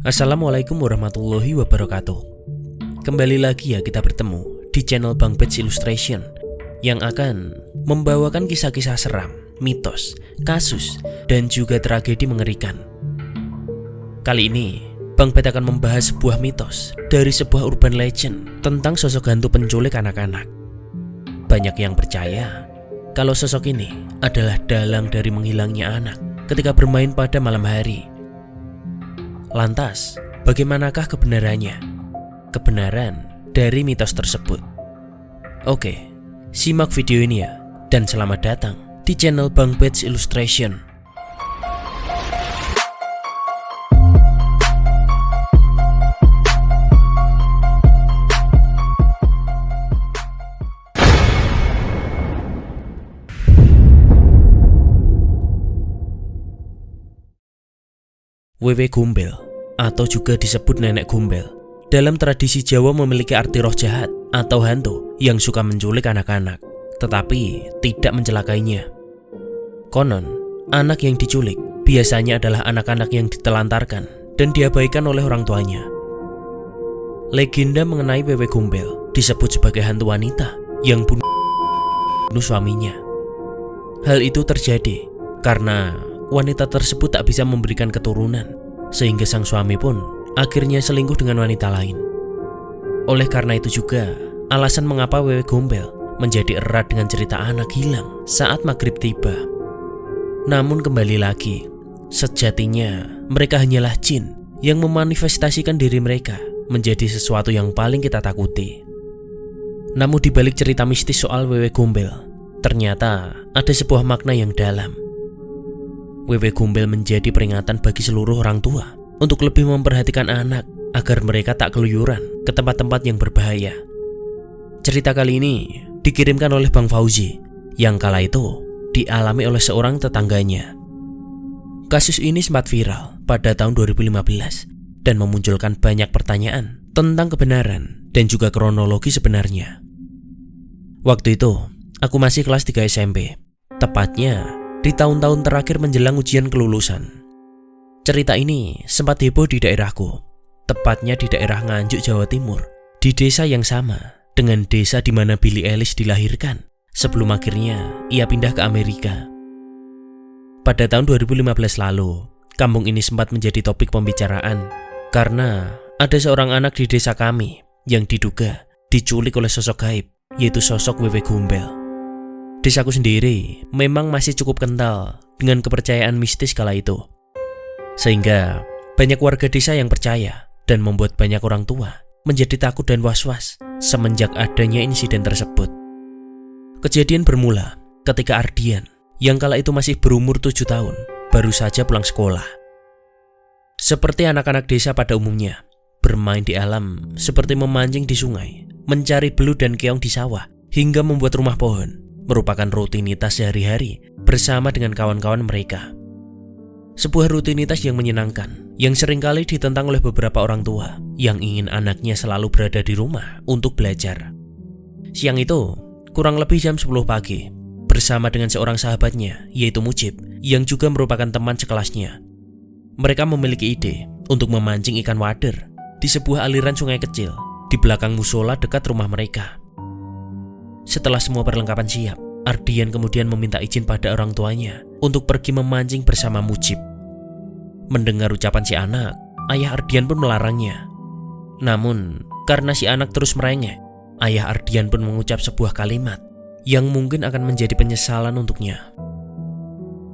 Assalamualaikum warahmatullahi wabarakatuh. Kembali lagi ya kita bertemu di channel Bang Pets Illustration yang akan membawakan kisah-kisah seram, mitos, kasus, dan juga tragedi mengerikan. Kali ini Bang Pet akan membahas sebuah mitos dari sebuah urban legend tentang sosok hantu penculik anak-anak. Banyak yang percaya kalau sosok ini adalah dalang dari menghilangnya anak ketika bermain pada malam hari. Lantas, bagaimanakah kebenarannya? Kebenaran dari mitos tersebut. Oke, simak video ini ya, dan selamat datang di channel Bang Pets Illustration. Wewe Gombel atau juga disebut nenek gombel dalam tradisi Jawa memiliki arti roh jahat atau hantu yang suka menculik anak-anak tetapi tidak mencelakainya. Konon, anak yang diculik biasanya adalah anak-anak yang ditelantarkan dan diabaikan oleh orang tuanya. Legenda mengenai Wewe Gombel disebut sebagai hantu wanita yang bunuh suaminya. Hal itu terjadi karena wanita tersebut tak bisa memberikan keturunan, sehingga sang suami pun akhirnya selingkuh dengan wanita lain. Oleh karena itu juga alasan mengapa Wewe Gombel menjadi erat dengan cerita anak hilang saat maghrib tiba. Namun kembali lagi, sejatinya mereka hanyalah jin yang memanifestasikan diri mereka menjadi sesuatu yang paling kita takuti. Namun di balik cerita mistis soal Wewe Gombel, ternyata ada sebuah makna yang dalam. Wewe Gombel menjadi peringatan bagi seluruh orang tua untuk lebih memperhatikan anak agar mereka tak keluyuran ke tempat-tempat yang berbahaya. Cerita kali ini dikirimkan oleh Bang Fauzi yang kala itu dialami oleh seorang tetangganya. Kasus ini sempat viral pada tahun 2015 dan memunculkan banyak pertanyaan tentang kebenaran dan juga kronologi sebenarnya. Waktu itu aku masih kelas 3 SMP, tepatnya di tahun-tahun terakhir menjelang ujian kelulusan. Cerita ini sempat heboh di daerahku, tepatnya di daerah Nganjuk, Jawa Timur, di desa yang sama dengan desa di mana Billie Eilish dilahirkan sebelum akhirnya ia pindah ke Amerika. Pada tahun 2015 lalu, kampung ini sempat menjadi topik pembicaraan karena ada seorang anak di desa kami yang diduga diculik oleh sosok gaib, yaitu sosok Wewe Gombel. Desaku sendiri memang masih cukup kental dengan kepercayaan mistis kala itu, sehingga banyak warga desa yang percaya dan membuat banyak orang tua menjadi takut dan was-was semenjak adanya insiden tersebut. Kejadian bermula ketika Ardian yang kala itu masih berumur 7 tahun baru saja pulang sekolah. Seperti anak-anak desa pada umumnya, bermain di alam seperti memancing di sungai, mencari belut dan keong di sawah, hingga membuat rumah pohon merupakan rutinitas sehari-hari bersama dengan kawan-kawan mereka. Sebuah rutinitas yang menyenangkan, yang seringkali ditentang oleh beberapa orang tua yang ingin anaknya selalu berada di rumah untuk belajar. Siang itu, kurang lebih jam 10 pagi, bersama dengan seorang sahabatnya, yaitu Mujib, yang juga merupakan teman sekelasnya. Mereka memiliki ide untuk memancing ikan wader di sebuah aliran sungai kecil di belakang musola dekat rumah mereka. Setelah semua perlengkapan siap, Ardian kemudian meminta izin pada orang tuanya untuk pergi memancing bersama Mujib. Mendengar ucapan si anak, ayah Ardian pun melarangnya. Namun, karena si anak terus merengek, ayah Ardian pun mengucap sebuah kalimat yang mungkin akan menjadi penyesalan untuknya.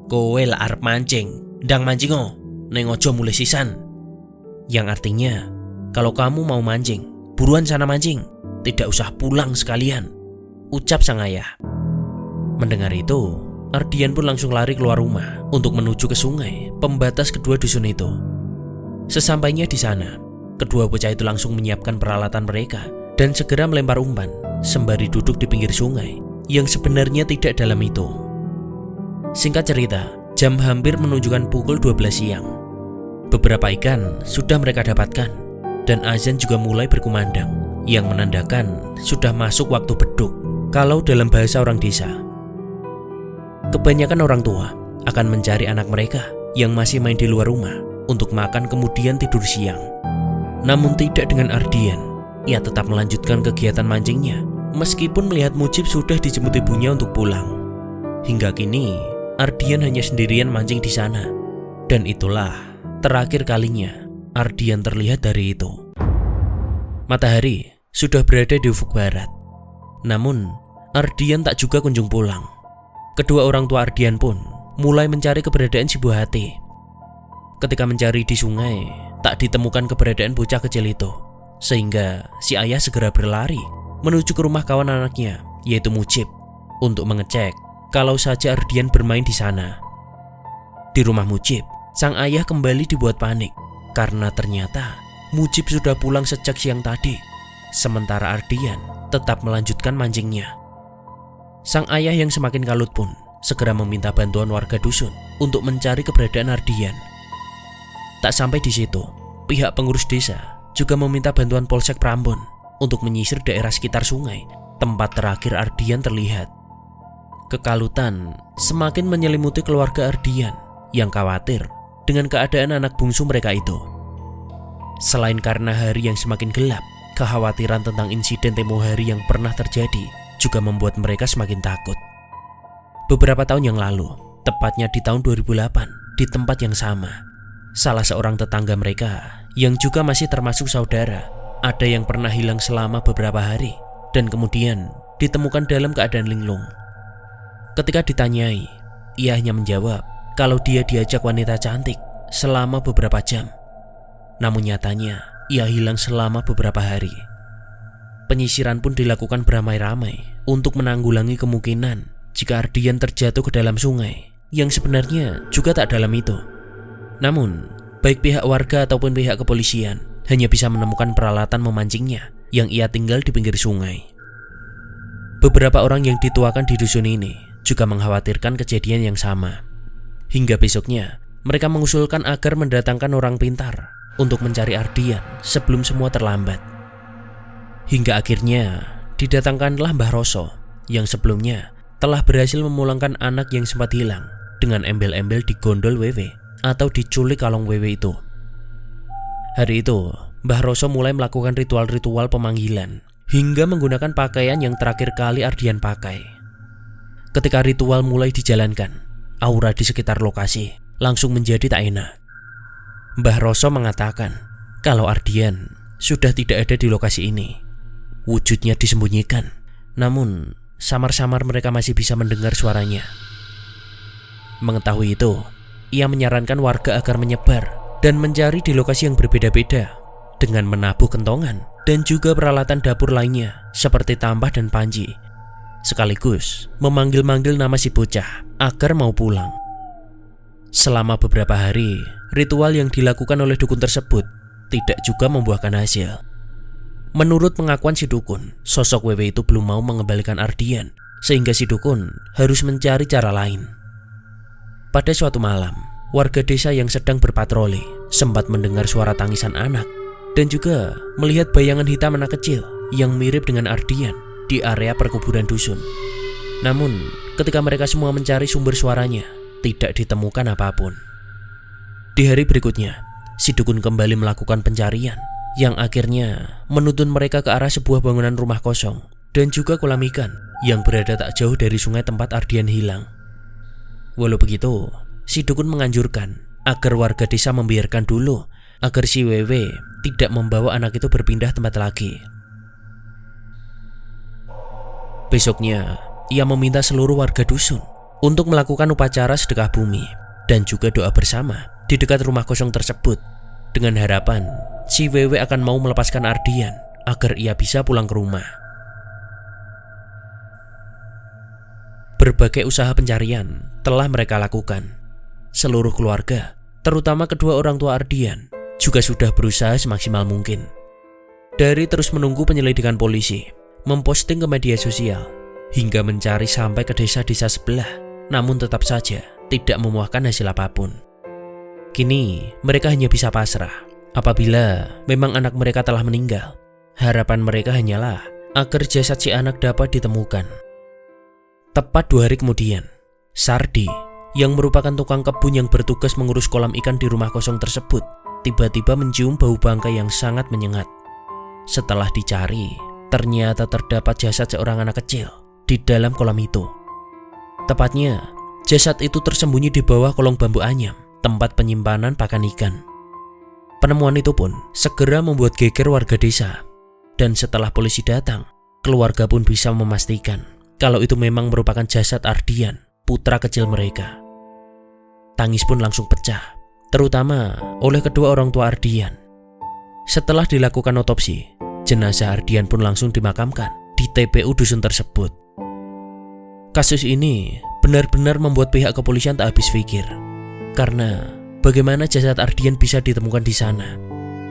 "Kowe lah arep mancing, ndang mancing o, neng ojo mulai sisan." Yang artinya, kalau kamu mau mancing, buruan sana mancing, tidak usah pulang sekalian, ucap sang ayah. Mendengar itu, Ardian pun langsung lari keluar rumah untuk menuju ke sungai pembatas kedua dusun itu. Sesampainya di sana, kedua bocah itu langsung menyiapkan peralatan mereka dan segera melempar umpan sembari duduk di pinggir sungai yang sebenarnya tidak dalam itu. Singkat cerita, jam hampir menunjukkan pukul 12 siang. Beberapa ikan sudah mereka dapatkan dan azan juga mulai berkumandang yang menandakan sudah masuk waktu beduk kalau dalam bahasa orang desa. Kebanyakan orang tua akan mencari anak mereka yang masih main di luar rumah untuk makan kemudian tidur siang. Namun tidak dengan Ardian. Ia tetap melanjutkan kegiatan mancingnya meskipun melihat Mujib sudah dijemput ibunya untuk pulang. Hingga kini Ardian hanya sendirian mancing di sana. Dan itulah terakhir kalinya Ardian terlihat dari itu. Matahari sudah berada di ufuk barat. Namun Ardian tak juga kunjung pulang. Kedua orang tua Ardian pun mulai mencari keberadaan si buah hati. Ketika mencari di sungai, tak ditemukan keberadaan bocah kecil itu. Sehingga si ayah segera berlari menuju ke rumah kawan anaknya, yaitu Mujib, untuk mengecek kalau saja Ardian bermain di sana. Di rumah Mujib, sang ayah kembali dibuat panik karena ternyata Mujib sudah pulang sejak siang tadi, sementara Ardian tetap melanjutkan mancingnya. Sang ayah yang semakin kalut pun segera meminta bantuan warga dusun untuk mencari keberadaan Ardian. Tak sampai di situ, pihak pengurus desa juga meminta bantuan Polsek Prambon untuk menyisir daerah sekitar sungai tempat terakhir Ardian terlihat. Kekalutan semakin menyelimuti keluarga Ardian yang khawatir dengan keadaan anak bungsu mereka itu. Selain karena hari yang semakin gelap, kekhawatiran tentang insiden tempo hari yang pernah terjadi juga membuat mereka semakin takut. Beberapa tahun yang lalu, tepatnya di tahun 2008, di tempat yang sama, salah seorang tetangga mereka yang juga masih termasuk saudara, ada yang pernah hilang selama beberapa hari dan kemudian ditemukan dalam keadaan linglung. Ketika ditanyai, ia hanya menjawab kalau dia diajak wanita cantik selama beberapa jam. Namun nyatanya, ia hilang selama beberapa hari. Penyisiran pun dilakukan beramai-ramai untuk menanggulangi kemungkinan jika Ardian terjatuh ke dalam sungai yang sebenarnya juga tak dalam itu. Namun, baik pihak warga ataupun pihak kepolisian hanya bisa menemukan peralatan memancingnya yang ia tinggal di pinggir sungai. Beberapa orang yang dituakan di dusun ini juga mengkhawatirkan kejadian yang sama. Hingga besoknya, mereka mengusulkan agar mendatangkan orang pintar untuk mencari Ardian sebelum semua terlambat. Hingga akhirnya didatangkanlah Mbah Roso yang sebelumnya telah berhasil memulangkan anak yang sempat hilang dengan embel-embel di gondol wewe atau diculik kalong wewe itu. Hari itu, Mbah Roso mulai melakukan ritual-ritual pemanggilan hingga menggunakan pakaian yang terakhir kali Ardian pakai. Ketika ritual mulai dijalankan, aura di sekitar lokasi langsung menjadi tak enak. Mbah Roso mengatakan kalau Ardian sudah tidak ada di lokasi ini. Wujudnya disembunyikan, namun samar-samar mereka masih bisa mendengar suaranya. Mengetahui itu, ia menyarankan warga agar menyebar dan mencari di lokasi yang berbeda-beda dengan menabuh kentongan dan juga peralatan dapur lainnya seperti tampah dan panci, sekaligus memanggil-manggil nama si bocah agar mau pulang. Selama beberapa hari, ritual yang dilakukan oleh dukun tersebut tidak juga membuahkan hasil. Menurut pengakuan si dukun, sosok wewe itu belum mau mengembalikan Ardian, sehingga si dukun harus mencari cara lain. Pada suatu malam, warga desa yang sedang berpatroli sempat mendengar suara tangisan anak dan juga melihat bayangan hitam anak kecil yang mirip dengan Ardian di area perkuburan dusun. Namun, ketika mereka semua mencari sumber suaranya, tidak ditemukan apapun. Di hari berikutnya, si dukun kembali melakukan pencarian yang akhirnya menuntun mereka ke arah sebuah bangunan rumah kosong dan juga kolam ikan yang berada tak jauh dari sungai tempat Ardian hilang. Walau begitu, si dukun menganjurkan agar warga desa membiarkan dulu agar si wewe tidak membawa anak itu berpindah tempat lagi. Besoknya, ia meminta seluruh warga dusun untuk melakukan upacara sedekah bumi dan juga doa bersama di dekat rumah kosong tersebut dengan harapan si wewe akan mau melepaskan Ardian agar ia bisa pulang ke rumah. Berbagai usaha pencarian telah mereka lakukan. Seluruh keluarga, terutama kedua orang tua Ardian, juga sudah berusaha semaksimal mungkin. Dari terus menunggu penyelidikan polisi, memposting ke media sosial, hingga mencari sampai ke desa-desa sebelah, namun tetap saja tidak memuahkan hasil apapun. Kini mereka hanya bisa pasrah. Apabila memang anak mereka telah meninggal, harapan mereka hanyalah agar jasad si anak dapat ditemukan. Tepat 2 hari kemudian, Sardi, yang merupakan tukang kebun yang bertugas mengurus kolam ikan di rumah kosong tersebut, tiba-tiba mencium bau bangkai yang sangat menyengat. Setelah dicari, ternyata terdapat jasad seorang anak kecil di dalam kolam itu. Tepatnya, jasad itu tersembunyi di bawah kolong bambu anyam, tempat penyimpanan pakan ikan. Penemuan itu pun segera membuat geger warga desa. Dan setelah polisi datang, keluarga pun bisa memastikan kalau itu memang merupakan jasad Ardian, putra kecil mereka. Tangis pun langsung pecah, terutama oleh kedua orang tua Ardian. Setelah dilakukan otopsi, jenazah Ardian pun langsung dimakamkan di TPU dusun tersebut. Kasus ini benar-benar membuat pihak kepolisian tak habis pikir. Karena bagaimana jasad Ardian bisa ditemukan di sana,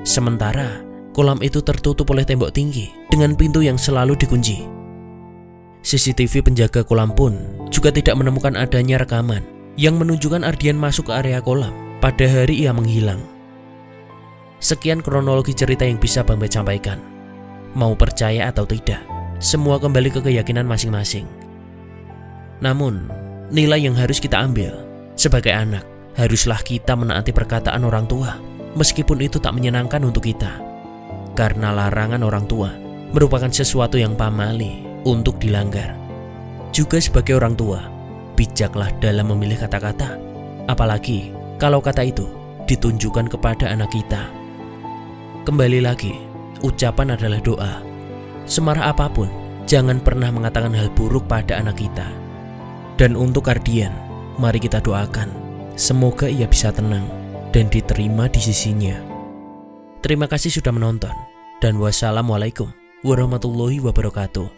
sementara kolam itu tertutup oleh tembok tinggi dengan pintu yang selalu dikunci. CCTV penjaga kolam pun juga tidak menemukan adanya rekaman yang menunjukkan Ardian masuk ke area kolam pada hari ia menghilang. Sekian kronologi cerita yang bisa Bang Bet sampaikan. Mau percaya atau tidak, semua kembali ke keyakinan masing-masing. Namun, nilai yang harus kita ambil sebagai anak, haruslah kita menaati perkataan orang tua, meskipun itu tak menyenangkan untuk kita. Karena larangan orang tua merupakan sesuatu yang pamali untuk dilanggar. Juga sebagai orang tua, bijaklah dalam memilih kata-kata, apalagi kalau kata itu ditunjukkan kepada anak kita. Kembali lagi, ucapan adalah doa. Semarah apapun, jangan pernah mengatakan hal buruk pada anak kita. Dan untuk Ardian, mari kita doakan, semoga ia bisa tenang dan diterima di sisinya. Terima kasih sudah menonton, dan wassalamualaikum warahmatullahi wabarakatuh.